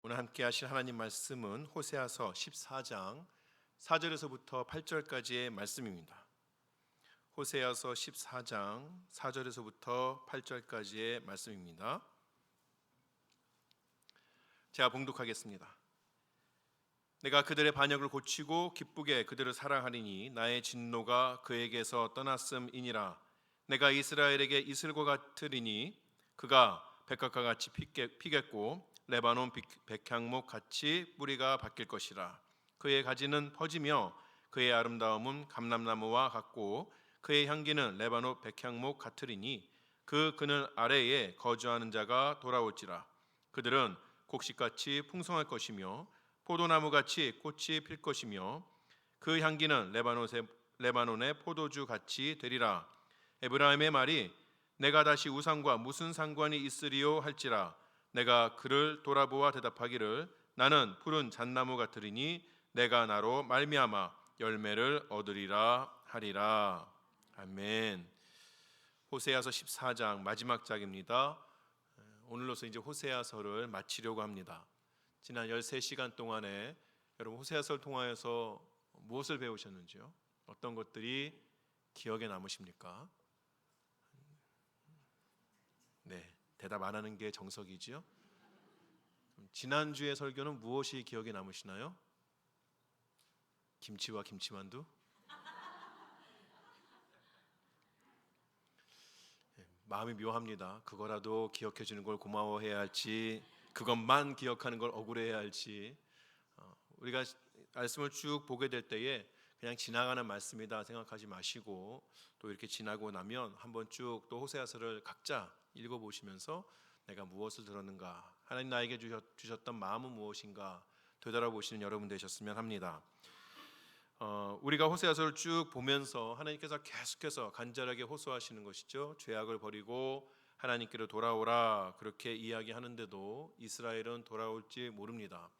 오늘 함께 하실 하나님 말씀은 호세아서 14장 4절에서부터 8절까지의 말씀입니다. 호세아서 14장 4절에서부터 8절까지의 말씀입니다. 제가 봉독하겠습니다. 내가 그들의 반역을 고치고 기쁘게 그들을 사랑하리니 나의 진노가 그에게서 떠났음이니라. 내가 이스라엘에게 이슬과 같으리니 그가 백합과 같이 피겠고 레바논 백향목 같이 뿌리가 바뀔 것이라. 그의 가지는 퍼지며 그의 아름다움은 감람나무와 같고 그의 향기는 레바논 백향목 같으리니 그 그늘 아래에 거주하는 자가 돌아올지라. 그들은 곡식같이 풍성할 것이며 포도나무같이 꽃이 필 것이며 그 향기는 레바논의 포도주 같이 되리라. 에브라임의 말이 내가 다시 우상과 무슨 상관이 있으리요 할지라. 내가 그를 돌아보아 대답하기를 나는 푸른 잣나무 같으리니 내가 나로 말미암아 열매를 얻으리라 하리라. 아멘. 호세아서 14장 마지막 장입니다. 오늘로서 이제 호세아서를 마치려고 합니다. 지난 13시간 동안에 여러분 호세아서를 통하여서 무엇을 배우셨는지요? 어떤 것들이 기억에 남으십니까? 네, 대답 안 하는 게 정석이지요. 지난주의 설교는 무엇이 기억에 남으시나요? 김치와 김치만두? 네, 마음이 묘합니다. 그거라도 기억해 주는 걸 고마워해야 할지 그것만 기억하는 걸 억울해야 할지. 우리가 말씀을 쭉 보게 될 때에 그냥 지나가는 말씀이다 생각하지 마시고 또 이렇게 지나고 나면 한번 쭉 또 호세아서를 각자 읽어보시면서 내가 무엇을 들었는가, 하나님 나에게 주셨던 마음은 무엇인가 되돌아보시는 여러분 되셨으면 합니다. 우리가 호세아서를 쭉 보면서 하나님께서 계속해서 간절하게 호소하시는 것이죠. 죄악을 버리고 하나님께로 돌아오라 그렇게 이야기하는데도 이스라엘은 돌아올지 모릅니다.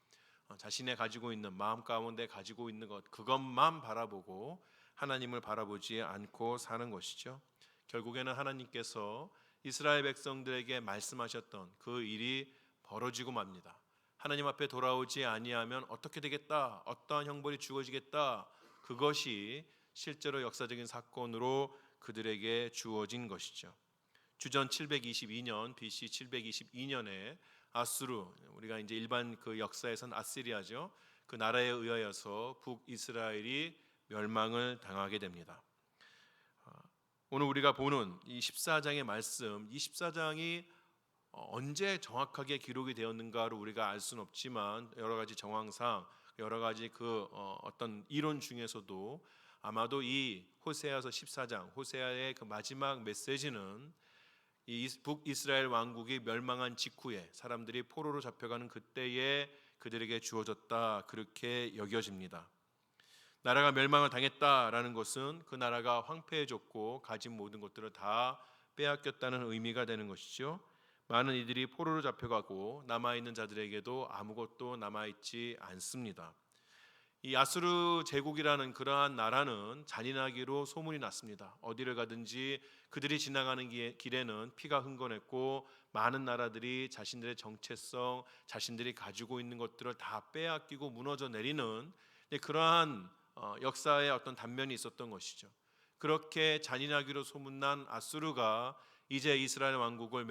자신의 가지고 있는 마음 가운데 가지고 있는 것 그것만 바라보고 하나님을 바라보지 않고 사는 것이죠. 결국에는 하나님께서 이스라엘 백성들에게 말씀하셨던 그 일이 벌어지고 맙니다. 하나님 앞에 돌아오지 아니하면 어떻게 되겠다, 어떠한 형벌이 주어지겠다, 그것이 실제로 역사적인 사건으로 그들에게 주어진 것이죠. 주전 722년 BC 722년에 아수르, 우리가 이제 일반 그 역사에선 아시리아죠. 그 나라에 의하여서 북이스라엘이 멸망을 당하게 됩니다. 오늘 우리가 보는 이 14장의 말씀, 이 14장이 언제 정확하게 기록이 되었는가를 우리가 알 수는 없지만 여러 가지 정황상 여러 가지 그 어떤 이론 중에서도 아마도 이 호세아서 14장, 호세아의 그 마지막 메시지는 이 북이스라엘 왕국이 멸망한 직후에 사람들이 포로로 잡혀가는 그때에 그들에게 주어졌다 그렇게 여겨집니다. 나라가 멸망을 당했다라는 것은 그 나라가 황폐해졌고 가진 모든 것들을 다 빼앗겼다는 의미가 되는 것이죠. 많은 이들이 포로로 잡혀가고 남아있는 자들에게도 아무것도 남아있지 않습니다. 이 아수르 제국이라는 그러한 나라는 잔인하기로 소문이 났습니다. 어디를 가든지 그들이 지나가는 길에는 피가 흥건했고 많은 나라들이 자신들의 정체성, 자신들이 가지고 있는 것들을 다 빼앗기고 무너져 내리는 그러한 역사의 어떤 단면이 있었던 것이죠. 그렇게 잔인하기로 소문난 아수르가 이제 이스라엘 왕국을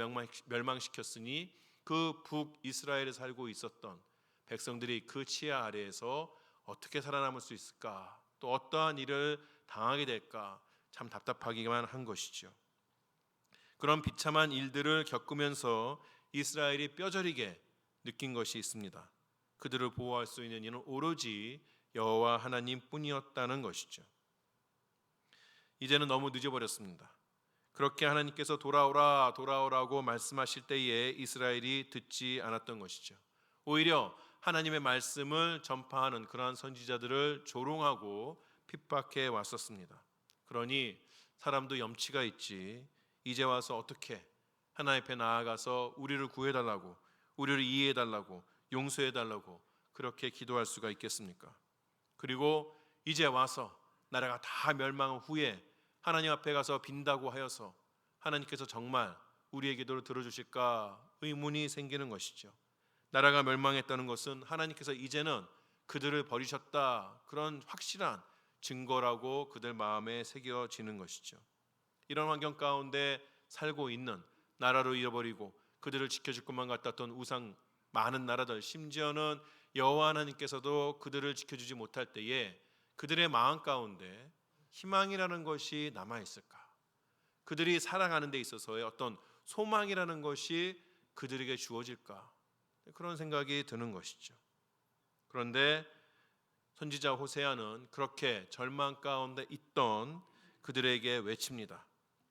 멸망시켰으니 그 북이스라엘에 살고 있었던 백성들이 그 치하 아래에서 어떻게 살아남을 수 있을까? 또 어떠한 일을 당하게 될까? 참 답답하기만 한 것이죠. 그런 비참한 일들을 겪으면서 이스라엘이 뼈저리게 느낀 것이 있습니다. 그들을 보호할 수 있는 이는 오로지 여호와 하나님뿐이었다는 것이죠. 이제는 너무 늦어버렸습니다. 그렇게 하나님께서 돌아오라고 말씀하실 때에 이스라엘이 듣지 않았던 것이죠. 오히려 하나님의 말씀을 전파하는 그러한 선지자들을 조롱하고 핍박해 왔었습니다. 그러니 사람도 염치가 있지, 이제 와서 어떻게 하나님 앞에 나아가서 우리를 구해달라고, 우리를 이해해달라고, 용서해달라고 그렇게 기도할 수가 있겠습니까? 그리고 이제 와서 나라가 다 멸망한 후에 하나님 앞에 가서 빈다고 하여서 하나님께서 정말 우리의 기도를 들어주실까 의문이 생기는 것이죠. 나라가 멸망했다는 것은 하나님께서 이제는 그들을 버리셨다, 그런 확실한 증거라고 그들 마음에 새겨지는 것이죠. 이런 환경 가운데 살고 있는, 나라로 잃어버리고 그들을 지켜줄 것만 같았던 우상 많은 나라들, 심지어는 여호와 하나님께서도 그들을 지켜주지 못할 때에 그들의 마음 가운데 희망이라는 것이 남아 있을까? 그들이 살아가는 데 있어서의 어떤 소망이라는 것이 그들에게 주어질까? 그런 생각이 드는 것이죠. 그런데 선지자 호세아는 그렇게 절망 가운데 있던 그들에게 외칩니다.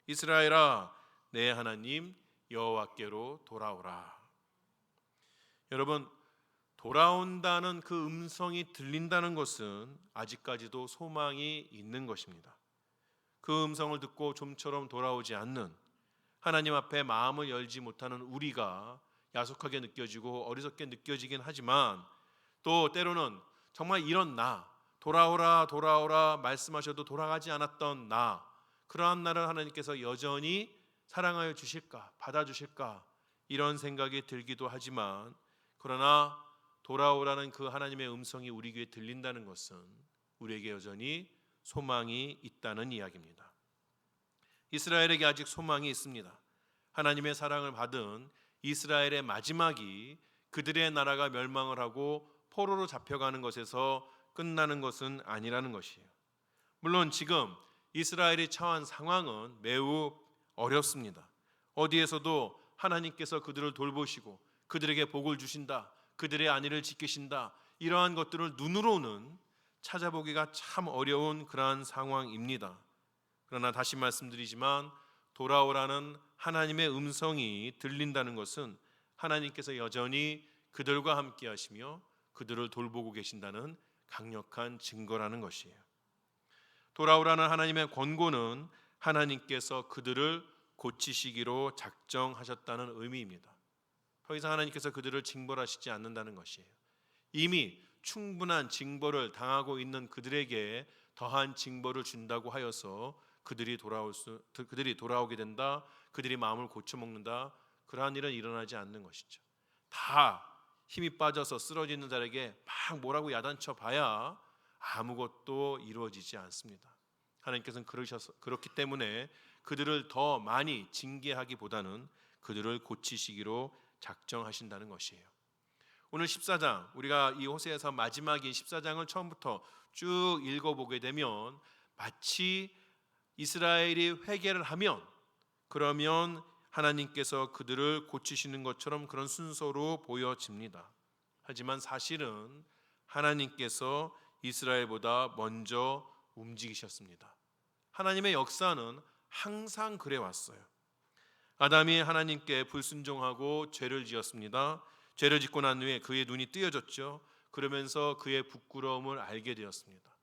이스라엘아, 내 하나님 여호와께로 돌아오라. 여러분, 돌아온다는 그 음성이 들린다는 것은 아직까지도 소망이 있는 것입니다. 그 음성을 듣고 좀처럼 돌아오지 않는, 하나님 앞에 마음을 열지 못하는 우리가 야속하게 느껴지고 어리석게 느껴지긴 하지만, 또 때로는 정말 이런 나, 돌아오라 돌아오라 말씀하셔도 돌아가지 않았던 나, 그러한 나를 하나님께서 여전히 사랑하여 주실까, 받아주실까, 이런 생각이 들기도 하지만, 그러나 돌아오라는 그 하나님의 음성이 우리 귀에 들린다는 것은 우리에게 여전히 소망이 있다는 이야기입니다. 이스라엘에게 아직 소망이 있습니다. 하나님의 사랑을 받은 이스라엘의 마지막이 그들의 나라가 멸망을 하고 포로로 잡혀가는 것에서 끝나는 것은 아니라는 것이에요. 물론 지금 이스라엘이 처한 상황은 매우 어렵습니다. 어디에서도 하나님께서 그들을 돌보시고 그들에게 복을 주신다, 그들의 안위를 지키신다, 이러한 것들을 눈으로는 찾아보기가 참 어려운 그러한 상황입니다. 그러나 다시 말씀드리지만, 돌아오라는 하나님의 음성이 들린다는 것은 하나님께서 여전히 그들과 함께 하시며 그들을 돌보고 계신다는 강력한 증거라는 것이에요. 돌아오라는 하나님의 권고는 하나님께서 그들을 고치시기로 작정하셨다는 의미입니다. 더 이상 하나님께서 그들을 징벌하시지 않는다는 것이에요. 이미 충분한 징벌을 당하고 있는 그들에게 더한 징벌을 준다고 하여서 그들이 돌아오게 된다, 그들이 마음을 고쳐먹는다, 그러한 일은 일어나지 않는 것이죠. 다 힘이 빠져서 쓰러지는 자에게 막 뭐라고 야단쳐 봐야 아무것도 이루어지지 않습니다. 하나님께서는 그렇기 때문에 그들을 더 많이 징계하기보다는 그들을 고치시기로 작정하신다는 것이에요. 오늘 14장, 우리가 이 호세아서 마지막인 14장을 처음부터 쭉 읽어보게 되면 마치 이스라엘이 회개를 하면, 그러면 하나님께서 그들을 고치시는 것처럼 그런 순서로 보여집니다. 하지만 사실은 하나님께서 이스라엘보다 먼저 움직이셨습니다. 하나님의 역사는 항상 그래 왔어요. 아담이 하나님께 불순종하고 죄를 지었습니다. 죄를 짓고 난 후에 그의 눈이 뜨여졌죠. 그러면서 그의 부끄러움을 알게 되었습니다.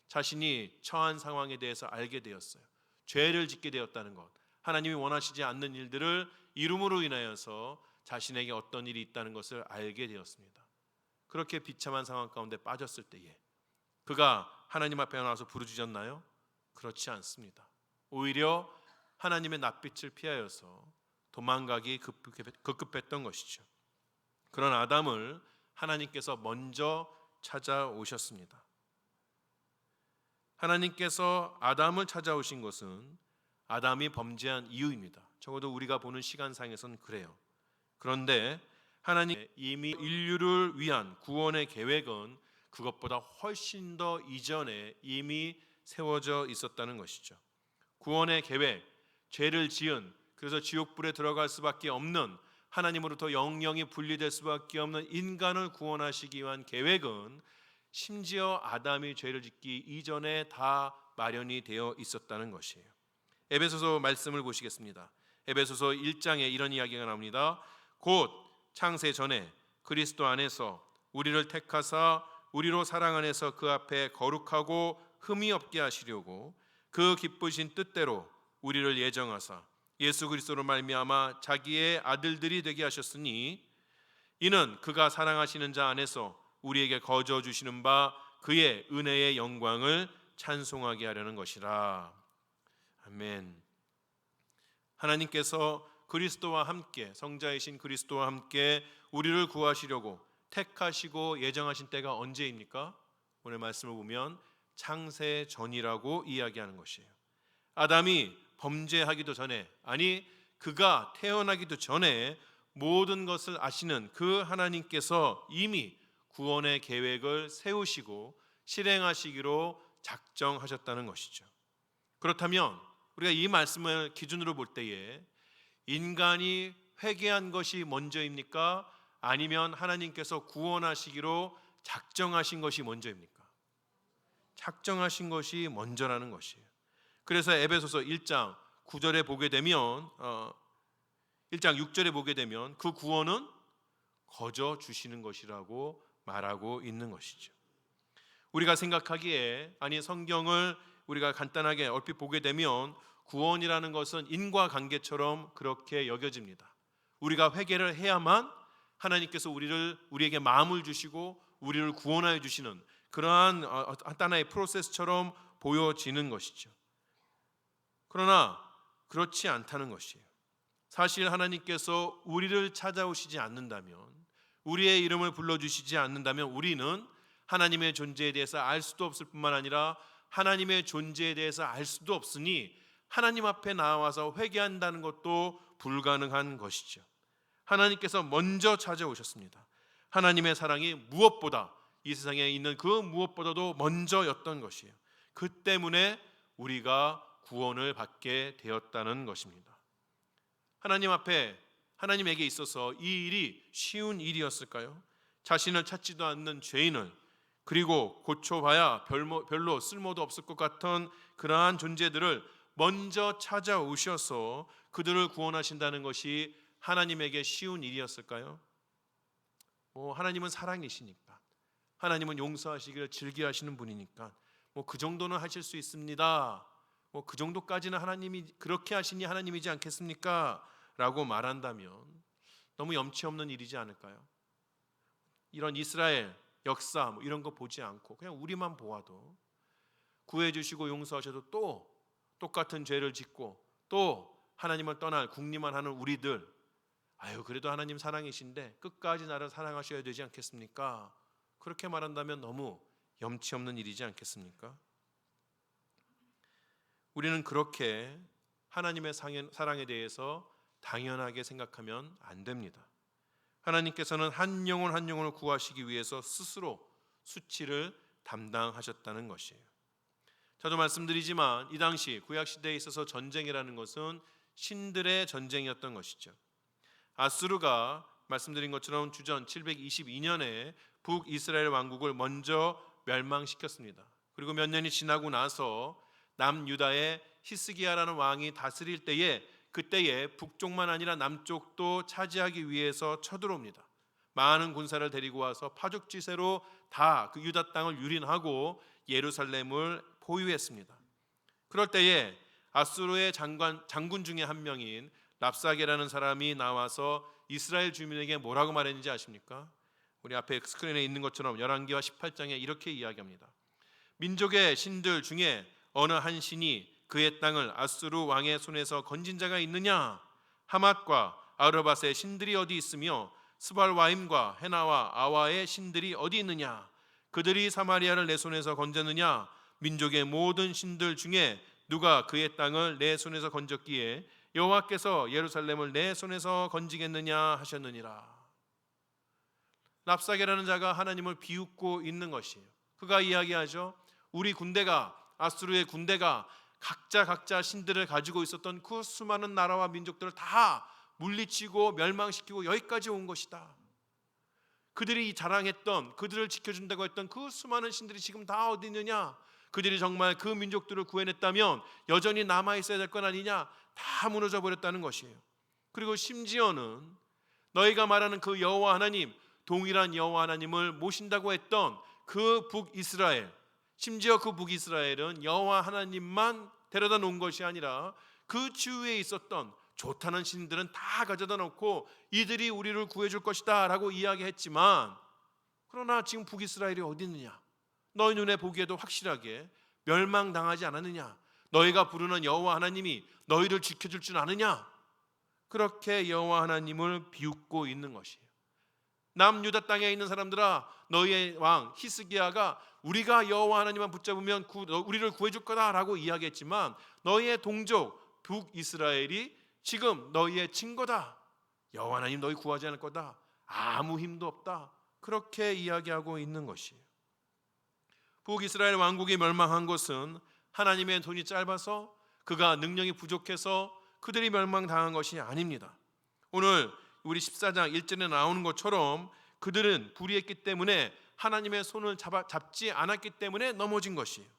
자신이 처한 상황에 대해서 알게 되었어요. 죄를 짓게 되었다는 것, 하나님이 원하시지 않는 일들을 이룸으로 인하여서 자신에게 어떤 일이 있다는 것을 알게 되었습니다. 그렇게 비참한 상황 가운데 빠졌을 때에 그가 하나님 앞에 나와서 부르짖었나요? 그렇지 않습니다. 오히려 하나님의 낯빛을 피하여서 도망가기 급급했던 것이죠. 그런 아담을 하나님께서 먼저 찾아오셨습니다. 하나님께서 아담을 찾아오신 것은 아담이 범죄한 이유입니다. 적어도 우리가 보는 시간상에서는 그래요. 그런데 하나님 이미 인류를 위한 구원의 계획은 그것보다 훨씬 더 이전에 이미 세워져 있었다는 것이죠. 구원의 계획, 죄를 지은, 그래서 지옥불에 들어갈 수밖에 없는, 하나님으로부터 영영이 분리될 수밖에 없는 인간을 구원하시기 위한 계획은 심지어 아담이 죄를 짓기 이전에 다 마련이 되어 있었다는 것이에요. 에베소서 말씀을 보시겠습니다. 에베소서 1장에 이런 이야기가 나옵니다. 곧 창세 전에 그리스도 안에서 우리를 택하사 우리로 사랑 안에서 그 앞에 거룩하고 흠이 없게 하시려고 그 기쁘신 뜻대로 우리를 예정하사 예수 그리스도로 말미암아 자기의 아들들이 되게 하셨으니, 이는 그가 사랑하시는 자 안에서 우리에게 거저 주시는 바 그의 은혜의 영광을 찬송하게 하려는 것이라. 아멘. 하나님께서 그리스도와 함께, 성자이신 그리스도와 함께 우리를 구하시려고 택하시고 예정하신 때가 언제입니까? 오늘 말씀을 보면 창세 전이라고 이야기하는 것이에요. 아담이 범죄하기도 전에, 아니 그가 태어나기도 전에 모든 것을 아시는 그 하나님께서 이미 구원의 계획을 세우시고 실행하시기로 작정하셨다는 것이죠. 그렇다면 우리가 이 말씀을 기준으로 볼 때에 인간이 회개한 것이 먼저입니까? 아니면 하나님께서 구원하시기로 작정하신 것이 먼저입니까? 작정하신 것이 먼저라는 것이에요. 그래서 에베소서 1장 9절에 보게 되면 1장 6절에 보게 되면 그 구원은 거저 주시는 것이라고 말하고 있는 것이죠. 우리가 생각하기에, 아니 성경을 우리가 간단하게 얼핏 보게 되면 구원이라는 것은 인과관계처럼 그렇게 여겨집니다. 우리가 회개를 해야만 하나님께서 우리에게 마음을 주시고 우리를 구원하여 주시는 그러한 하나의 프로세스처럼 보여지는 것이죠. 그러나 그렇지 않다는 것이에요. 사실 하나님께서 우리를 찾아오시지 않는다면, 우리의 이름을 불러주시지 않는다면 우리는 하나님의 존재에 대해서 알 수도 없을 뿐만 아니라 하나님의 존재에 대해서 알 수도 없으니 하나님 앞에 나와서 회개한다는 것도 불가능한 것이죠. 하나님께서 먼저 찾아오셨습니다. 하나님의 사랑이 무엇보다, 이 세상에 있는 그 무엇보다도 먼저였던 것이에요. 그 때문에 우리가 구원을 받게 되었다는 것입니다. 하나님 앞에, 하나님에게 있어서 이 일이 쉬운 일이었을까요? 자신을 찾지도 않는 죄인을, 그리고 고쳐봐야 별로 쓸모도 없을 것 같은 그러한 존재들을 먼저 찾아오셔서 그들을 구원하신다는 것이 하나님에게 쉬운 일이었을까요? 하나님은 사랑이시니까, 하나님은 용서하시기를 즐겨하시는 분이니까 그 정도는 하실 수 있습니다. 그 정도까지는 하나님이 그렇게 하시니 하나님이지 않겠습니까? 라고 말한다면 너무 염치 없는 일이지 않을까요? 이런 이스라엘 역사 이런 거 보지 않고 그냥 우리만 보아도 구해주시고 용서하셔도 또 똑같은 죄를 짓고 또 하나님을 떠날 궁리만 하는 우리들, 그래도 하나님 사랑이신데 끝까지 나를 사랑하셔야 되지 않겠습니까? 그렇게 말한다면 너무 염치 없는 일이지 않겠습니까? 우리는 그렇게 하나님의 사랑에 대해서 당연하게 생각하면 안 됩니다. 하나님께서는 한 영혼 한 영혼을 구하시기 위해서 스스로 수치를 담당하셨다는 것이에요. 저도 말씀드리지만 이 당시 구약시대에 있어서 전쟁이라는 것은 신들의 전쟁이었던 것이죠. 아수르가 말씀드린 것처럼 주전 722년에 북이스라엘 왕국을 먼저 멸망시켰습니다. 그리고 몇 년이 지나고 나서 남유다의 히스기야라는 왕이 다스릴 때에 그때에 북쪽만 아니라 남쪽도 차지하기 위해서 쳐들어옵니다. 많은 군사를 데리고 와서 파죽지세로 다 그 유다 땅을 유린하고 예루살렘을 포위했습니다. 그럴 때에 아수르의 장군 중에 한 명인 랍사게라는 사람이 나와서 이스라엘 주민에게 뭐라고 말했는지 아십니까? 우리 앞에 스크린에 있는 것처럼 열왕기하 18장에 이렇게 이야기합니다. 민족의 신들 중에 어느 한 신이 그의 땅을 아수르 왕의 손에서 건진 자가 있느냐? 하맛과 아르밧의 신들이 어디 있으며 스발와임과 헤나와 아와의 신들이 어디 있느냐? 그들이 사마리아를 내 손에서 건졌느냐? 민족의 모든 신들 중에 누가 그의 땅을 내 손에서 건졌기에 여호와께서 예루살렘을 내 손에서 건지겠느냐 하셨느니라. 랍사게라는 자가 하나님을 비웃고 있는 것이에요. 그가 이야기하죠. 우리 군대가, 아수르의 군대가 각자 신들을 가지고 있었던 그 수많은 나라와 민족들을 다 물리치고 멸망시키고 여기까지 온 것이다. 그들이 자랑했던, 그들을 지켜준다고 했던 그 수많은 신들이 지금 다 어디 있느냐? 그들이 정말 그 민족들을 구해냈다면 여전히 남아있어야 될 건 아니냐? 다 무너져 버렸다는 것이에요. 그리고 심지어는 너희가 말하는 그 여호와 하나님, 동일한 여호와 하나님을 모신다고 했던 그 북이스라엘, 심지어 그 북이스라엘은 여호와 하나님만 데려다 놓은 것이 아니라 그 주위에 있었던 좋다는 신들은 다 가져다 놓고 이들이 우리를 구해줄 것이다 라고 이야기했지만, 그러나 지금 북이스라엘이 어디 있느냐? 너희 눈에 보기에도 확실하게 멸망당하지 않았느냐? 너희가 부르는 여호와 하나님이 너희를 지켜줄 줄 아느냐? 그렇게 여호와 하나님을 비웃고 있는 것이에요. 남유다 땅에 있는 사람들아, 너희의 왕 히스기야가 우리가 여호와 하나님만 붙잡으면 우리를 구해줄 거다라고 이야기했지만, 너희의 동족 북이스라엘이 지금 너희의 친거다, 여호와 하나님 너희 구하지 않을 거다, 아무 힘도 없다, 그렇게 이야기하고 있는 것이에요. 북이스라엘 왕국이 멸망한 것은 하나님의 손이 짧아서, 그가 능력이 부족해서 그들이 멸망당한 것이 아닙니다. 오늘 우리 14장 1절에 나오는 것처럼 그들은 불의했기 때문에 하나님의 손을 잡지 않았기 때문에 넘어진 것이에요.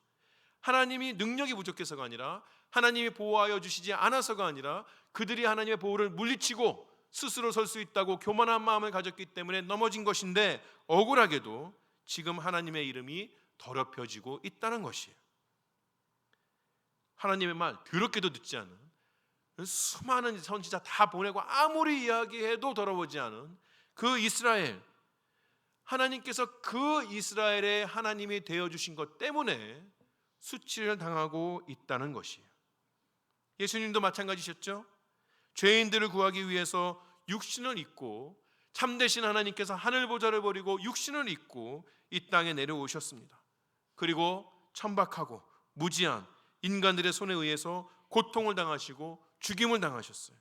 하나님이 능력이 부족해서가 아니라, 하나님이 보호하여 주시지 않아서가 아니라, 그들이 하나님의 보호를 물리치고 스스로 설 수 있다고 교만한 마음을 가졌기 때문에 넘어진 것인데, 억울하게도 지금 하나님의 이름이 더럽혀지고 있다는 것이에요. 하나님의 말 더럽게도 듣지 않은, 수많은 선지자 다 보내고 아무리 이야기해도 더러워지지 않은 그 이스라엘, 하나님께서 그 이스라엘의 하나님이 되어주신 것 때문에 수치를 당하고 있다는 것이에요. 예수님도 마찬가지셨죠. 죄인들을 구하기 위해서 육신을 입고, 참되신 하나님께서 하늘 보좌를 버리고 육신을 입고 이 땅에 내려오셨습니다. 그리고 천박하고 무지한 인간들의 손에 의해서 고통을 당하시고 죽임을 당하셨어요.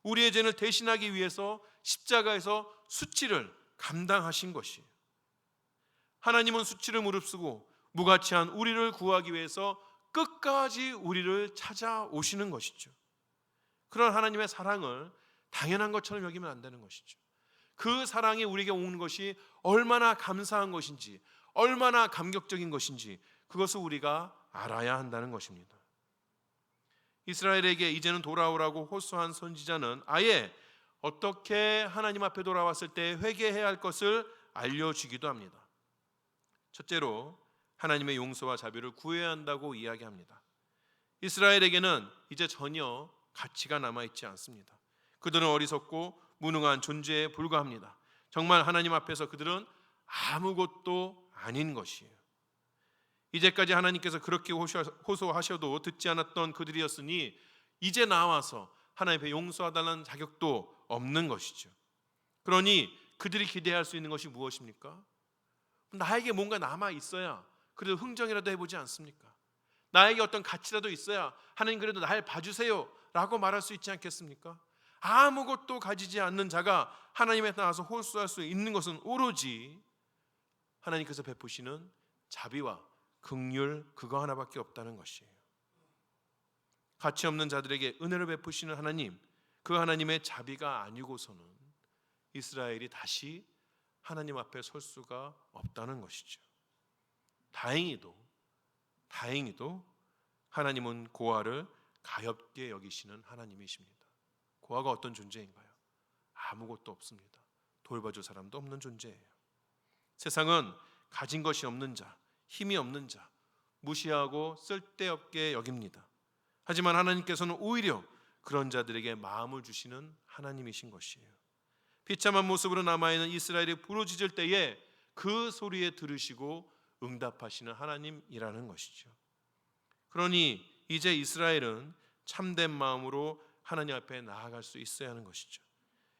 우리의 죄를 대신하기 위해서 십자가에서 수치를 감당하신 것이에요. 하나님은 수치를 무릅쓰고 무가치한 우리를 구하기 위해서 끝까지 우리를 찾아오시는 것이죠. 그런 하나님의 사랑을 당연한 것처럼 여기면 안 되는 것이죠. 그 사랑이 우리에게 오는 것이 얼마나 감사한 것인지, 얼마나 감격적인 것인지, 그것을 우리가 알아야 한다는 것입니다. 이스라엘에게 이제는 돌아오라고 호소한 선지자는 아예 어떻게 하나님 앞에 돌아왔을 때 회개해야 할 것을 알려주기도 합니다. 첫째로 하나님의 용서와 자비를 구해야 한다고 이야기합니다. 이스라엘에게는 이제 전혀 가치가 남아있지 않습니다. 그들은 어리석고 무능한 존재에 불과합니다. 정말 하나님 앞에서 그들은 아무것도 아닌 것이에요. 이제까지 하나님께서 그렇게 호소하셔도 듣지 않았던 그들이었으니 이제 나와서 하나님 앞에 용서하달라는 자격도 없는 것이죠. 그러니 그들이 기대할 수 있는 것이 무엇입니까? 나에게 뭔가 남아 있어야 그래도 흥정이라도 해보지 않습니까? 나에게 어떤 가치라도 있어야 하나님 그래도 날 봐주세요 라고 말할 수 있지 않겠습니까? 아무것도 가지지 않는 자가 하나님에 나와서 호소할 수 있는 것은 오로지 하나님께서 베푸시는 자비와 긍휼, 그거 하나밖에 없다는 것이에요. 가치 없는 자들에게 은혜를 베푸시는 하나님, 그 하나님의 자비가 아니고서는 이스라엘이 다시 하나님 앞에 설 수가 없다는 것이죠. 다행히도 하나님은 고아를 가엾게 여기시는 하나님이십니다. 고아가 어떤 존재인가요? 아무것도 없습니다. 돌봐줄 사람도 없는 존재예요. 세상은 가진 것이 없는 자, 힘이 없는 자, 무시하고 쓸데없게 여깁니다. 하지만 하나님께서는 오히려 그런 자들에게 마음을 주시는 하나님이신 것이에요. 비참한 모습으로 남아있는 이스라엘이 부르짖을 때에 그 소리에 들으시고 응답하시는 하나님이라는 것이죠. 그러니 이제 이스라엘은 참된 마음으로 하나님 앞에 나아갈 수 있어야 하는 것이죠.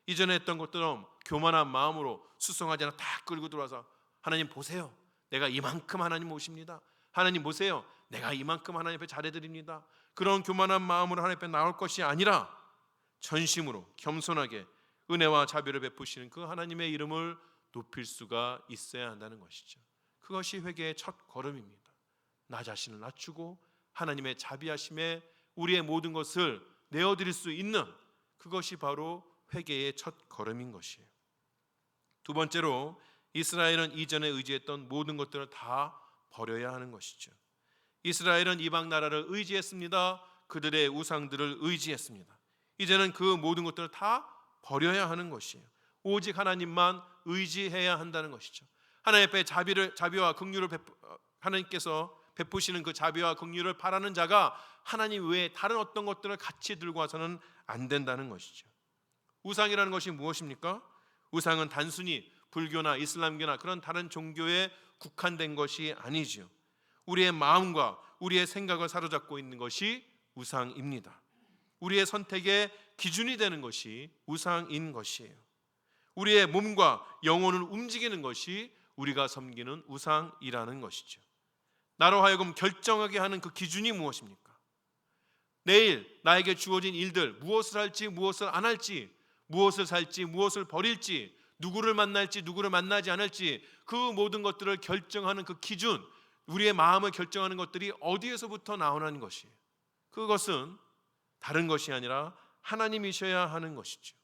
이전에 했던 것처럼 교만한 마음으로 수송하지 않아 다 끌고 들어와서 하나님 보세요, 내가 이만큼 하나님 모십니다. 하나님 보세요, 내가 이만큼 하나님 앞에 잘해드립니다. 그런 교만한 마음으로 하나님 앞에 나올 것이 아니라 전심으로 겸손하게 은혜와 자비를 베푸시는 그 하나님의 이름을 높일 수가 있어야 한다는 것이죠. 그것이 회개의 첫 걸음입니다. 나 자신을 낮추고 하나님의 자비하심에 우리의 모든 것을 내어드릴 수 있는, 그것이 바로 회개의 첫 걸음인 것이에요. 두 번째로 이스라엘은 이전에 의지했던 모든 것들을 다 버려야 하는 것이죠. 이스라엘은 이방 나라를 의지했습니다. 그들의 우상들을 의지했습니다. 이제는 그 모든 것들을 다 버려야 하는 것이에요. 오직 하나님만 의지해야 한다는 것이죠. 하나님 앞에 자비와 긍휼을 하나님께서 베푸시는 그 자비와 긍휼을 바라는 자가 하나님 외에 다른 어떤 것들을 같이 들고 와서는 안 된다는 것이죠. 우상이라는 것이 무엇입니까? 우상은 단순히 불교나 이슬람교나 그런 다른 종교에 국한된 것이 아니지요. 우리의 마음과 우리의 생각을 사로잡고 있는 것이 우상입니다. 우리의 선택의 기준이 되는 것이 우상인 것이에요. 우리의 몸과 영혼을 움직이는 것이 우리가 섬기는 우상이라는 것이죠. 나로 하여금 결정하게 하는 그 기준이 무엇입니까? 내일 나에게 주어진 일들, 무엇을 할지 무엇을 안 할지, 무엇을 살지 무엇을 버릴지, 누구를 만날지 누구를 만나지 않을지, 그 모든 것들을 결정하는 그 기준, 우리의 마음을 결정하는 것들이 어디에서부터 나오는 것이에요? 그것은 다른 것이 아니라 하나님이셔야 하는 것이죠.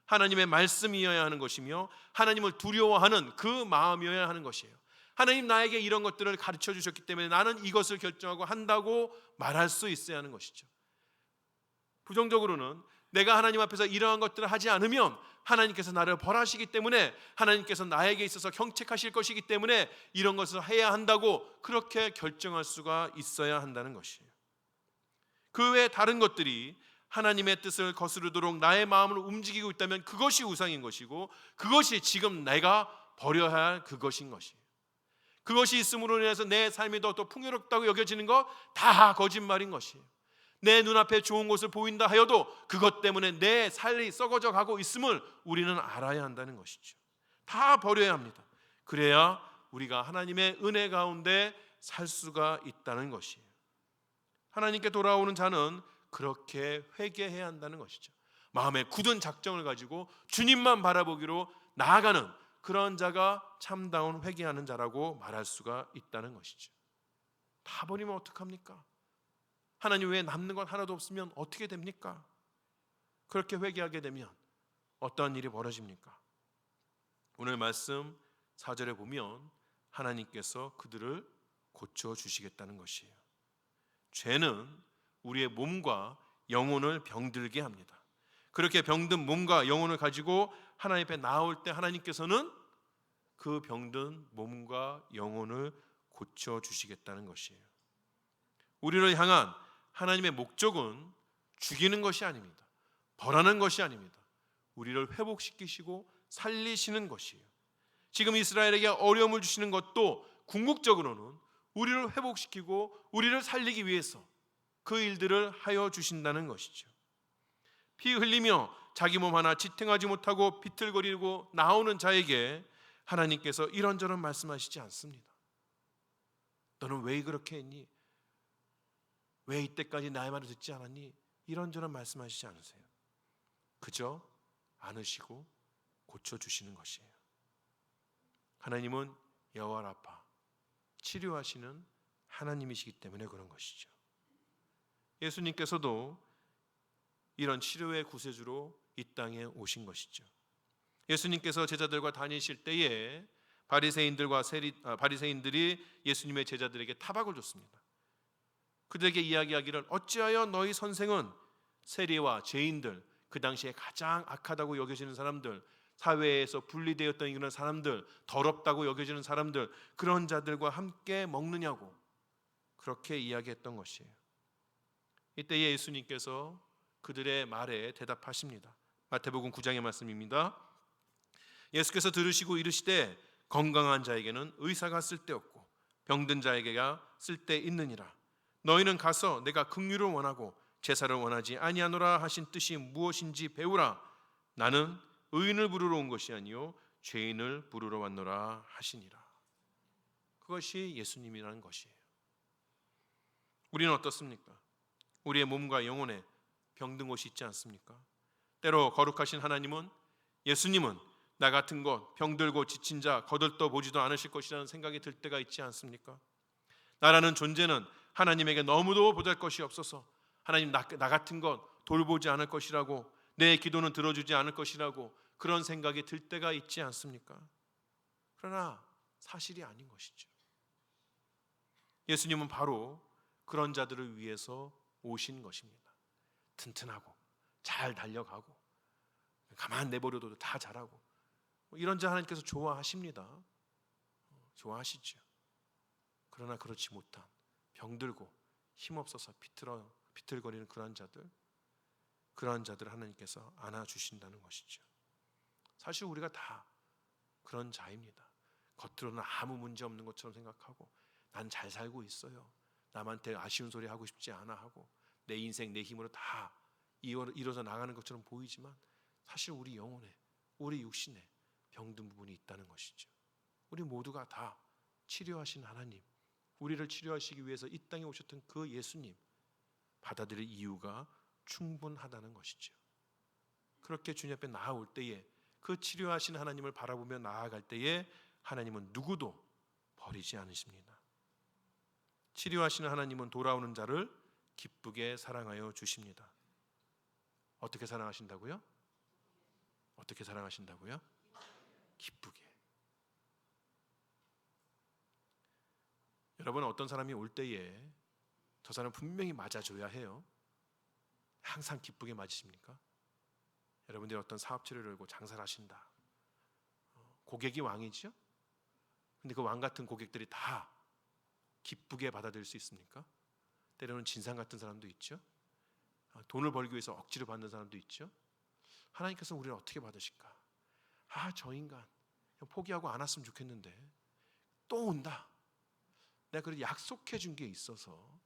하나님의 말씀이어야 하는 것이며 하나님을 두려워하는 그 마음이어야 하는 것이에요. 하나님 나에게 이런 것들을 가르쳐 주셨기 때문에 나는 이것을 결정하고 한다고 말할 수 있어야 하는 것이죠. 부정적으로는 내가 하나님 앞에서 이러한 것들을 하지 않으면 하나님께서 나를 벌하시기 때문에, 하나님께서 나에게 있어서 경책하실 것이기 때문에 이런 것을 해야 한다고 그렇게 결정할 수가 있어야 한다는 것이에요. 그 외에 다른 것들이 하나님의 뜻을 거스르도록 나의 마음을 움직이고 있다면 그것이 우상인 것이고, 그것이 지금 내가 버려야 할 그것인 것이에요. 그것이 있음으로 인해서 내 삶이 더 풍요롭다고 여겨지는 것 다 거짓말인 것이에요. 내 눈앞에 좋은 것을 보인다 하여도 그것 때문에 내 삶이 썩어져 가고 있음을 우리는 알아야 한다는 것이죠. 다 버려야 합니다. 그래야 우리가 하나님의 은혜 가운데 살 수가 있다는 것이에요. 하나님께 돌아오는 자는 그렇게 회개해야 한다는 것이죠. 마음에 굳은 작정을 가지고 주님만 바라보기로 나아가는 그런 자가 참다운 회개하는 자라고 말할 수가 있다는 것이죠. 다 버리면 어떡합니까? 하나님 외에 남는 건 하나도 없으면 어떻게 됩니까? 그렇게 회개하게 되면 어떤 일이 벌어집니까? 오늘 말씀 4절에 보면 하나님께서 그들을 고쳐주시겠다는 것이에요. 죄는 우리의 몸과 영혼을 병들게 합니다. 그렇게 병든 몸과 영혼을 가지고 하나님 앞에 나올 때 하나님께서는 그 병든 몸과 영혼을 고쳐주시겠다는 것이에요. 우리를 향한 하나님의 목적은 죽이는 것이 아닙니다. 벌하는 것이 아닙니다. 우리를 회복시키시고 살리시는 것이에요. 지금 이스라엘에게 어려움을 주시는 것도 궁극적으로는 우리를 회복시키고 우리를 살리기 위해서 그 일들을 하여 주신다는 것이죠. 피 흘리며 자기 몸 하나 지탱하지 못하고 비틀거리고 나오는 자에게 하나님께서 이런저런 말씀하시지 않습니다. 너는 왜 그렇게 했니? 왜 이때까지 나의 말을 듣지 않았니? 이런저런 말씀하시지 않으세요. 그저 안으시고 고쳐주시는 것이에요. 하나님은 여호와 라파, 치료하시는 하나님이시기 때문에 그런 것이죠. 예수님께서도 이런 치료의 구세주로 이 땅에 오신 것이죠. 예수님께서 제자들과 다니실 때에 바리새인들이 예수님의 제자들에게 타박을 줬습니다. 그들에게 이야기하기를 어찌하여 너희 선생은 세리와 죄인들, 그 당시에 가장 악하다고 여겨지는 사람들, 사회에서 분리되었던 이런 사람들, 더럽다고 여겨지는 사람들, 그런 자들과 함께 먹느냐고 그렇게 이야기했던 것이에요. 이때 예수님께서 그들의 말에 대답하십니다. 마태복음 9장의 말씀입니다. 예수께서 들으시고 이르시되 건강한 자에게는 의사가 쓸데없고 병든 자에게가 쓸데있느니라. 너희는 가서 내가 긍휼을 원하고 제사를 원하지 아니하노라 하신 뜻이 무엇인지 배우라. 나는 의인을 부르러 온 것이 아니요 죄인을 부르러 왔노라 하시니라. 그것이 예수님이라는 것이에요. 우리는 어떻습니까? 우리의 몸과 영혼에 병든 곳이 있지 않습니까? 때로 거룩하신 하나님은, 예수님은 나 같은 것, 병들고 지친 자 거들떠 보지도 않으실 것이라는 생각이 들 때가 있지 않습니까? 나라는 존재는 하나님에게 너무도 보잘것이 없어서 하나님 나 같은 것 돌보지 않을 것이라고, 내 기도는 들어주지 않을 것이라고 그런 생각이 들 때가 있지 않습니까? 그러나 사실이 아닌 것이죠. 예수님은 바로 그런 자들을 위해서 오신 것입니다. 튼튼하고 잘 달려가고 가만 내버려둬도 다 잘하고 이런 자 하나님께서 좋아하십니다. 좋아하시죠. 그러나 그렇지 못한 병들고 힘없어서 비틀거리는 그러한 자들 하나님께서 안아주신다는 것이죠. 사실 우리가 다 그런 자입니다. 겉으로는 아무 문제 없는 것처럼 생각하고 난 잘 살고 있어요, 남한테 아쉬운 소리 하고 싶지 않아 하고 내 인생 내 힘으로 다 이루어져 나가는 것처럼 보이지만 사실 우리 영혼에, 우리 육신에 병든 부분이 있다는 것이죠. 우리 모두가 다 치료하신 하나님, 우리를 치료하시기 위해서 이 땅에 오셨던 그 예수님 받아들일 이유가 충분하다는 것이죠. 그렇게 주님 앞에 나아올 때에, 그 치료하신 하나님을 바라보며 나아갈 때에 하나님은 누구도 버리지 않으십니다. 치료하시는 하나님은 돌아오는 자를 기쁘게 사랑하여 주십니다. 어떻게 사랑하신다고요? 어떻게 사랑하신다고요? 기쁘게. 여러분, 어떤 사람이 올 때에 저 사람 분명히 맞아줘야 해요. 항상 기쁘게 맞으십니까? 여러분들이 어떤 사업체를 열고 장사를 하신다. 고객이 왕이죠? 근데 그 왕 같은 고객들이 다 기쁘게 받아들일 수 있습니까? 때로는 진상 같은 사람도 있죠. 돈을 벌기 위해서 억지로 받는 사람도 있죠. 하나님께서 우리를 어떻게 받으실까? 저 인간 그냥 포기하고 안 왔으면 좋겠는데 또 온다. 내가 그래도 약속해 준 게 있어서,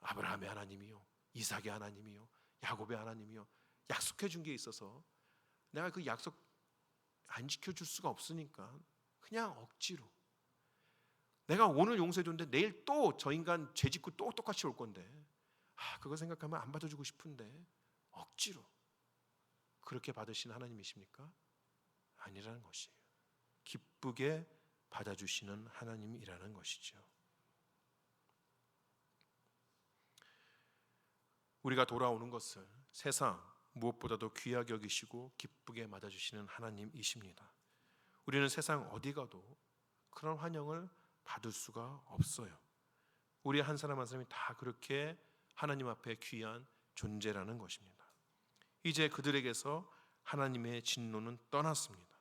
아브라함의 하나님이요, 이삭의 하나님이요, 야곱의 하나님이요, 약속해 준 게 있어서 내가 그 약속 안 지켜줄 수가 없으니까 그냥 억지로, 내가 오늘 용서해 줬는데 내일 또 저 인간 죄 짓고 또 똑같이 올 건데 그거 생각하면 안 받아주고 싶은데 억지로 그렇게 받으신 하나님이십니까? 아니라는 것이에요. 기쁘게 받아주시는 하나님이라는 것이죠. 우리가 돌아오는 것을 세상 무엇보다도 귀하게 여기시고 기쁘게 맞아주시는 하나님이십니다. 우리는 세상 어디 가도 그런 환영을 받을 수가 없어요. 우리 한 사람 한 사람이 다 그렇게 하나님 앞에 귀한 존재라는 것입니다. 이제 그들에게서 하나님의 진노는 떠났습니다.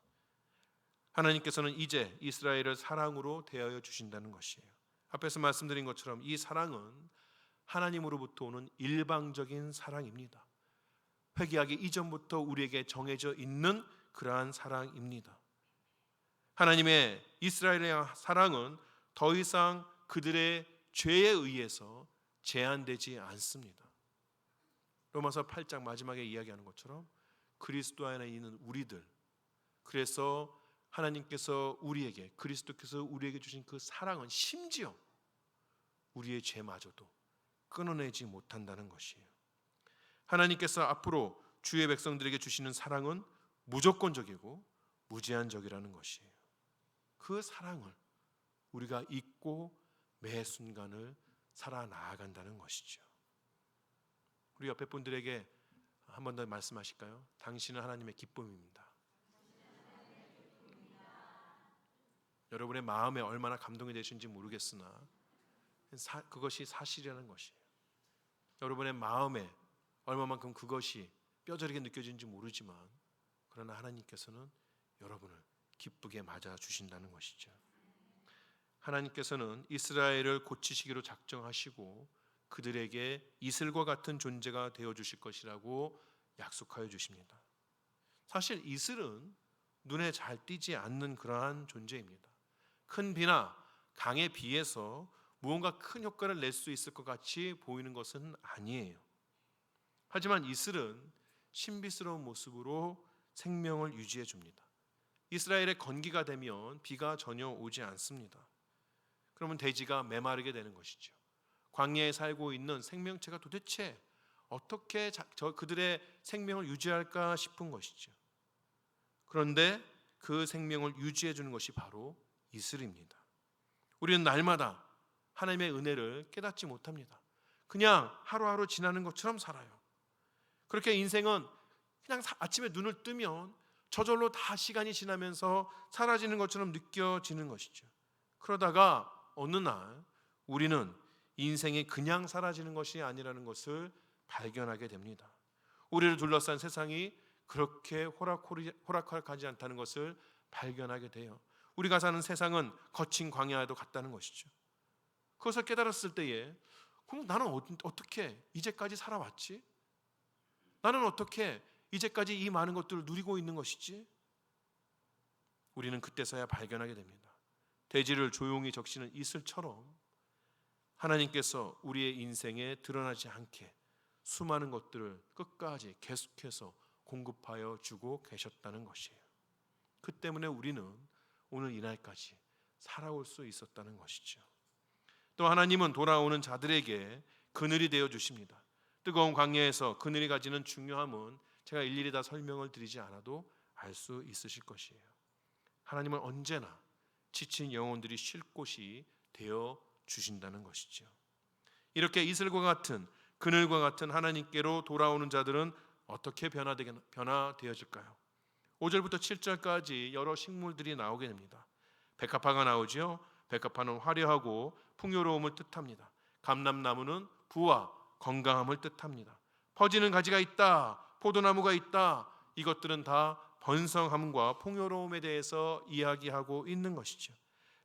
하나님께서는 이제 이스라엘을 사랑으로 대하여 주신다는 것이에요. 앞에서 말씀드린 것처럼 이 사랑은 하나님으로부터 오는 일방적인 사랑입니다. 회개하기 이전부터 우리에게 정해져 있는 그러한 사랑입니다. 하나님의 이스라엘의 사랑은 더 이상 그들의 죄에 의해서 제한되지 않습니다. 로마서 8장 마지막에 이야기하는 것처럼 그리스도 안에 있는 우리들, 그래서 하나님께서 우리에게, 그리스도께서 우리에게 주신 그 사랑은 심지어 우리의 죄마저도 끊어내지 못한다는 것이에요. 하나님께서 앞으로 주의 백성들에게 주시는 사랑은 무조건적이고 무제한적이라는 것이에요. 그 사랑을 우리가 잊고 매 순간을 살아나간다는 것이죠. 우리 옆에 분들에게 한 번 더 말씀하실까요? 당신은 하나님의 기쁨입니다. 여러분의 마음에 얼마나 감동이 되시는지 모르겠으나 그것이 사실이라는 것이에요. 여러분의 마음에 얼마만큼 그것이 뼈저리게 느껴지는지 모르지만 그러나 하나님께서는 여러분을 기쁘게 맞아 주신다는 것이죠. 하나님께서는 이스라엘을 고치시기로 작정하시고 그들에게 이슬과 같은 존재가 되어 주실 것이라고 약속하여 주십니다. 사실 이슬은 눈에 잘 띄지 않는 그러한 존재입니다. 큰 비나 강에 비해서 무언가 큰 효과를 낼 수 있을 것 같이 보이는 것은 아니에요. 하지만 이슬은 신비스러운 모습으로 생명을 유지해 줍니다. 이스라엘의 건기가 되면 비가 전혀 오지 않습니다. 그러면 대지가 메마르게 되는 것이죠. 광야에 살고 있는 생명체가 도대체 어떻게 그들의 생명을 유지할까 싶은 것이죠. 그런데 그 생명을 유지해 주는 것이 바로 이슬입니다. 우리는 날마다 하나님의 은혜를 깨닫지 못합니다. 그냥 하루하루 지나는 것처럼 살아요. 그렇게 인생은 그냥 아침에 눈을 뜨면 저절로 다 시간이 지나면서 사라지는 것처럼 느껴지는 것이죠. 그러다가 어느 날 우리는 인생이 그냥 사라지는 것이 아니라는 것을 발견하게 됩니다. 우리를 둘러싼 세상이 그렇게 호락호락하지 않다는 것을 발견하게 돼요. 우리가 사는 세상은 거친 광야에도 같다는 것이죠. 그것을 깨달았을 때에 그럼 나는 어떻게 이제까지 살아왔지? 나는 어떻게 이제까지 이 많은 것들을 누리고 있는 것이지? 우리는 그때서야 발견하게 됩니다. 대지를 조용히 적시는 이슬처럼 하나님께서 우리의 인생에 드러나지 않게 수많은 것들을 끝까지 계속해서 공급하여 주고 계셨다는 것이에요. 그 때문에 우리는 오늘 이날까지 살아올 수 있었다는 것이죠. 또 하나님은 돌아오는 자들에게 그늘이 되어 주십니다. 뜨거운 광야에서 그늘이 가지는 중요함은 제가 일일이 다 설명을 드리지 않아도 알 수 있으실 것이에요. 하나님은 언제나 지친 영혼들이 쉴 곳이 되어 주신다는 것이죠. 이렇게 이슬과 같은 그늘과 같은 하나님께로 돌아오는 자들은 어떻게 변화되어질까요? 5절부터 7절까지 여러 식물들이 나오게 됩니다. 백합화가 나오죠. 백합화는 화려하고 풍요로움을 뜻합니다. 감람나무는 부와 건강함을 뜻합니다. 퍼지는 가지가 있다, 포도나무가 있다. 이것들은 다 번성함과 풍요로움에 대해서 이야기하고 있는 것이죠.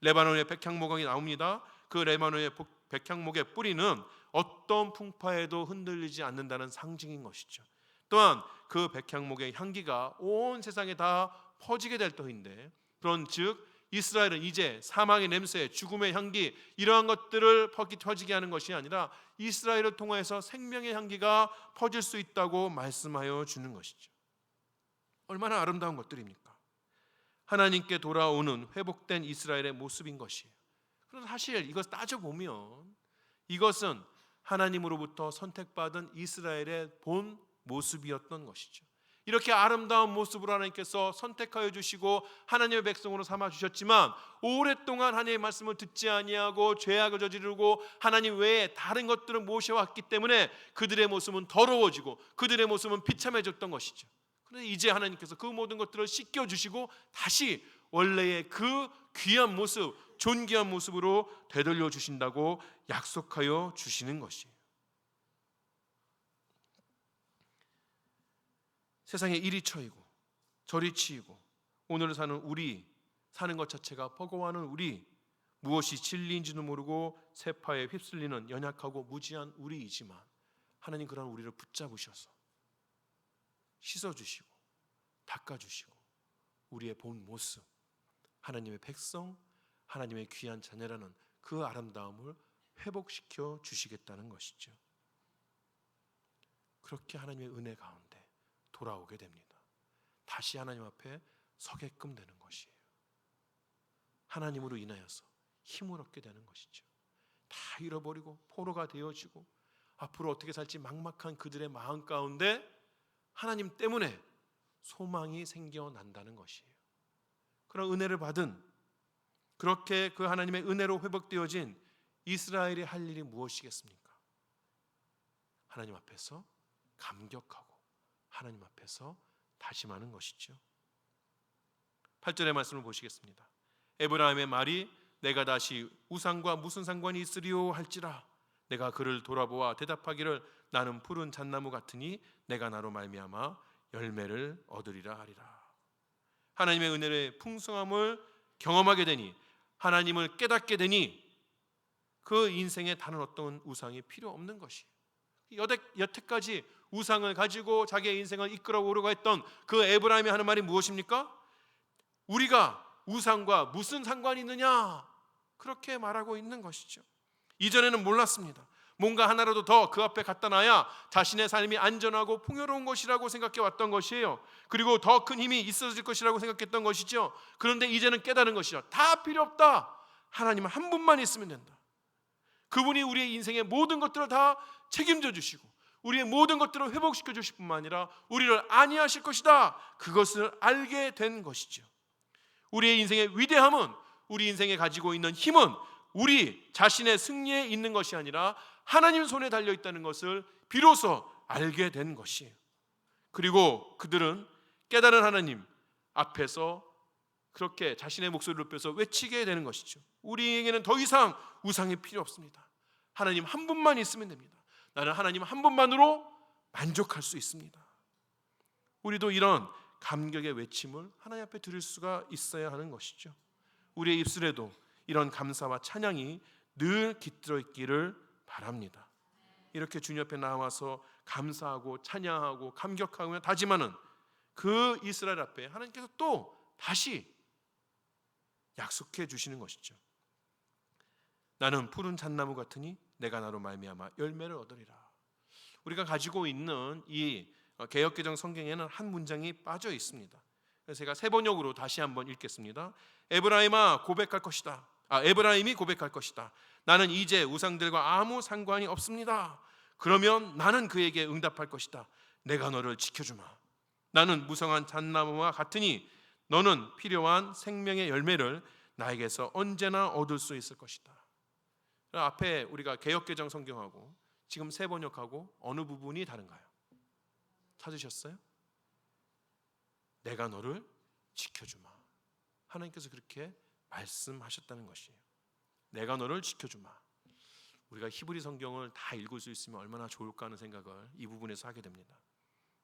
레바논의 백향목이 나옵니다. 그 레바논의 백향목의 뿌리는 어떤 풍파에도 흔들리지 않는다는 상징인 것이죠. 또한 그 백향목의 향기가 온 세상에 다 퍼지게 될 터인데, 그런즉 이스라엘은 이제 사망의 냄새, 죽음의 향기 이러한 것들을 퍼지게 하는 것이 아니라 이스라엘을 통해서 생명의 향기가 퍼질 수 있다고 말씀하여 주는 것이죠. 얼마나 아름다운 것들입니까? 하나님께 돌아오는 회복된 이스라엘의 모습인 것이에요. 그런데 사실 이것 따져보면 이것은 하나님으로부터 선택받은 이스라엘의 본 모습이었던 것이죠. 이렇게 아름다운 모습으로 하나님께서 선택하여 주시고 하나님의 백성으로 삼아 주셨지만, 오랫동안 하나님의 말씀을 듣지 아니하고 죄악을 저지르고 하나님 외에 다른 것들을 모셔왔기 때문에 그들의 모습은 더러워지고 그들의 모습은 비참해졌던 것이죠. 그런데 이제 하나님께서 그 모든 것들을 씻겨 주시고 다시 원래의 그 귀한 모습, 존귀한 모습으로 되돌려 주신다고 약속하여 주시는 것이에요. 세상에 이리 처이고 저리 치이고 오늘 사는 우리, 사는 것 자체가 버거워하는 우리, 무엇이 진리인지도 모르고 세파에 휩쓸리는 연약하고 무지한 우리이지만 하나님 그런 우리를 붙잡으셔서 씻어주시고 닦아주시고 우리의 본 모습, 하나님의 백성, 하나님의 귀한 자녀라는 그 아름다움을 회복시켜 주시겠다는 것이죠. 그렇게 하나님의 은혜 가운데 돌아오게 됩니다. 다시 하나님 앞에 서게끔 되는 것이에요. 하나님으로 인하여서 힘을 얻게 되는 것이죠. 다 잃어버리고 포로가 되어지고 앞으로 어떻게 살지 막막한 그들의 마음 가운데 하나님 때문에 소망이 생겨난다는 것이에요. 그런 은혜를 받은, 그렇게 그 하나님의 은혜로 회복되어진 이스라엘이 할 일이 무엇이겠습니까? 하나님 앞에서 감격하고 하나님 앞에서 다짐하는 것이죠. 8절의 말씀을 보시겠습니다. 에브라임의 말이 내가 다시 우상과 무슨 상관이 있으리요 할지라 내가 그를 돌아보아 대답하기를 나는 푸른 잣나무 같으니 내가 나로 말미암아 열매를 얻으리라 하리라. 하나님의 은혜의 풍성함을 경험하게 되니, 하나님을 깨닫게 되니 그 인생에 다른 어떤 우상이 필요 없는 것이에요. 여태까지 우상을 가지고 자기의 인생을 이끌어 오려고 했던 그 에브라임이 하는 말이 무엇입니까? 우리가 우상과 무슨 상관이 있느냐, 그렇게 말하고 있는 것이죠. 이전에는 몰랐습니다. 뭔가 하나라도 더 그 앞에 갖다 놔야 자신의 삶이 안전하고 풍요로운 것이라고 생각해 왔던 것이에요. 그리고 더 큰 힘이 있어질 것이라고 생각했던 것이죠. 그런데 이제는 깨달은 것이죠. 다 필요 없다. 하나님 한 분만 있으면 된다. 그분이 우리의 인생의 모든 것들을 다 책임져 주시고 우리의 모든 것들을 회복시켜 주실 뿐만 아니라 우리를 안위하실 것이다. 그것을 알게 된 것이죠. 우리의 인생의 위대함은, 우리 인생에 가지고 있는 힘은 우리 자신의 승리에 있는 것이 아니라 하나님 손에 달려있다는 것을 비로소 알게 된 것이에요. 그리고 그들은 깨달은 하나님 앞에서 그렇게 자신의 목소리를 높여서 외치게 되는 것이죠. 우리에게는 더 이상 우상이 필요 없습니다. 하나님 한 분만 있으면 됩니다. 나는 하나님 한 분만으로 만족할 수 있습니다. 우리도 이런 감격의 외침을 하나님 앞에 드릴 수가 있어야 하는 것이죠. 우리의 입술에도 이런 감사와 찬양이 늘 깃들어 있기를 바랍니다. 이렇게 주님 앞에 나와서 감사하고 찬양하고 감격하며 다짐하는 그 이스라엘 앞에 하나님께서 또 다시 약속해 주시는 것이죠. 나는 푸른 잣나무 같으니 내가 나로 말미암아 열매를 얻으리라. 우리가 가지고 있는 이 개역개정 성경에는 한 문장이 빠져 있습니다. 그래서 제가 세 번역으로 다시 한번 읽겠습니다. 에브라임아 고백할 것이다. 에브라임이 고백할 것이다. 나는 이제 우상들과 아무 상관이 없습니다. 그러면 나는 그에게 응답할 것이다. 내가 너를 지켜주마. 나는 무성한 잣나무와 같으니 너는 필요한 생명의 열매를 나에게서 언제나 얻을 수 있을 것이다. 앞에 우리가 개역개정 성경하고 지금 새 번역하고 어느 부분이 다른가요? 찾으셨어요? 내가 너를 지켜주마. 하나님께서 그렇게 말씀하셨다는 것이에요. 내가 너를 지켜주마. 우리가 히브리 성경을 다 읽을 수 있으면 얼마나 좋을까 하는 생각을 이 부분에서 하게 됩니다.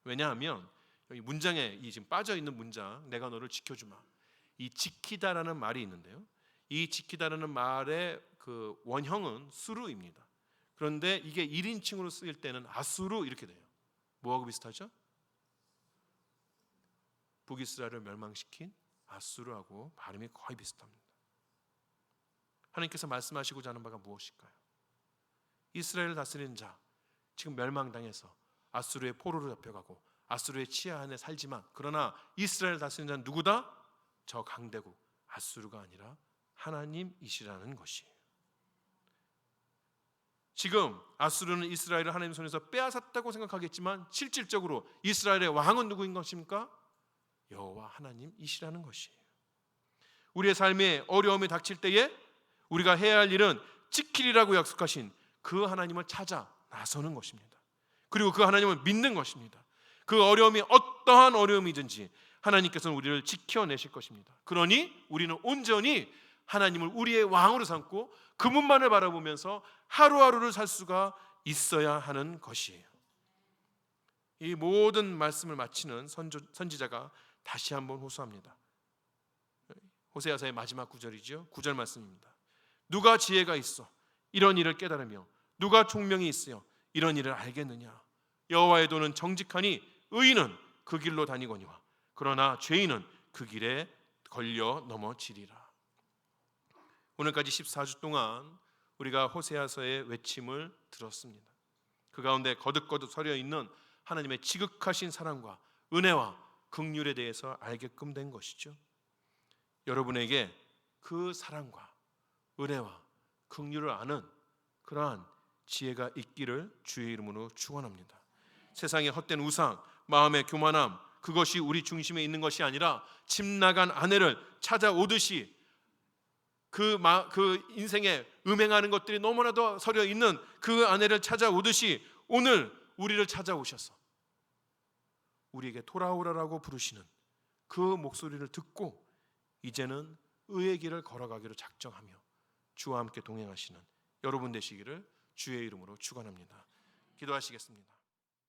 왜냐하면 여기 문장에 이 지금 빠져 있는 문장, 내가 너를 지켜주마. 이 지키다라는 말이 있는데요. 이 지키다라는 말의 그 원형은 수루입니다. 그런데 이게 1인칭으로 쓰일 때는 아수르 이렇게 돼요. 뭐하고 비슷하죠? 북이스라엘을 멸망시킨 아수르하고 발음이 거의 비슷합니다. 하나님께서 말씀하시고자 하는 바가 무엇일까요? 이스라엘을 다스리는 자, 지금 멸망당해서 아수르의 포로로 잡혀가고 아수르의 치하 안에 살지만, 그러나 이스라엘을 다스리는 자는 누구다? 저 강대국 아수르가 아니라 하나님이시라는 것이에요. 지금 아수르는 이스라엘을 하나님 손에서 빼앗았다고 생각하겠지만 실질적으로 이스라엘의 왕은 누구인 것입니까? 여호와 하나님이시라는 것이에요. 우리의 삶에 어려움이 닥칠 때에 우리가 해야 할 일은 지키리라고 약속하신 그 하나님을 찾아 나서는 것입니다. 그리고 그 하나님을 믿는 것입니다. 그 어려움이 어떠한 어려움이든지 하나님께서는 우리를 지켜내실 것입니다. 그러니 우리는 온전히 하나님을 우리의 왕으로 삼고 그분만을 바라보면서 하루하루를 살 수가 있어야 하는 것이에요. 이 모든 말씀을 마치는 선지자가 다시 한번 호소합니다. 호세아서의 마지막 구절이죠. 9절 말씀입니다. 누가 지혜가 있어 이런 일을 깨달으며 누가 총명이 있으여 이런 일을 알겠느냐. 여호와의 도는 정직하니 의인은 그 길로 다니거니와 그러나 죄인은 그 길에 걸려 넘어지리라. 오늘까지 14주 동안 우리가 호세아서의 외침을 들었습니다. 그 가운데 거듭거듭 서려 있는 하나님의 지극하신 사랑과 은혜와 긍휼에 대해서 알게끔 된 것이죠. 여러분에게 그 사랑과 은혜와 긍휼을 아는 그러한 지혜가 있기를 주의 이름으로 축원합니다. 세상의 헛된 우상, 마음의 교만함, 그것이 우리 중심에 있는 것이 아니라 집 나간 아내를 찾아오듯이 그 인생에 음행하는 것들이 너무나도 서려 있는 그 아내를 찾아오듯이 오늘 우리를 찾아오셔서 우리에게 돌아오라라고 부르시는 그 목소리를 듣고 이제는 의의 길을 걸어가기로 작정하며 주와 함께 동행하시는 여러분 되시기를 주의 이름으로 축원합니다. 기도하시겠습니다.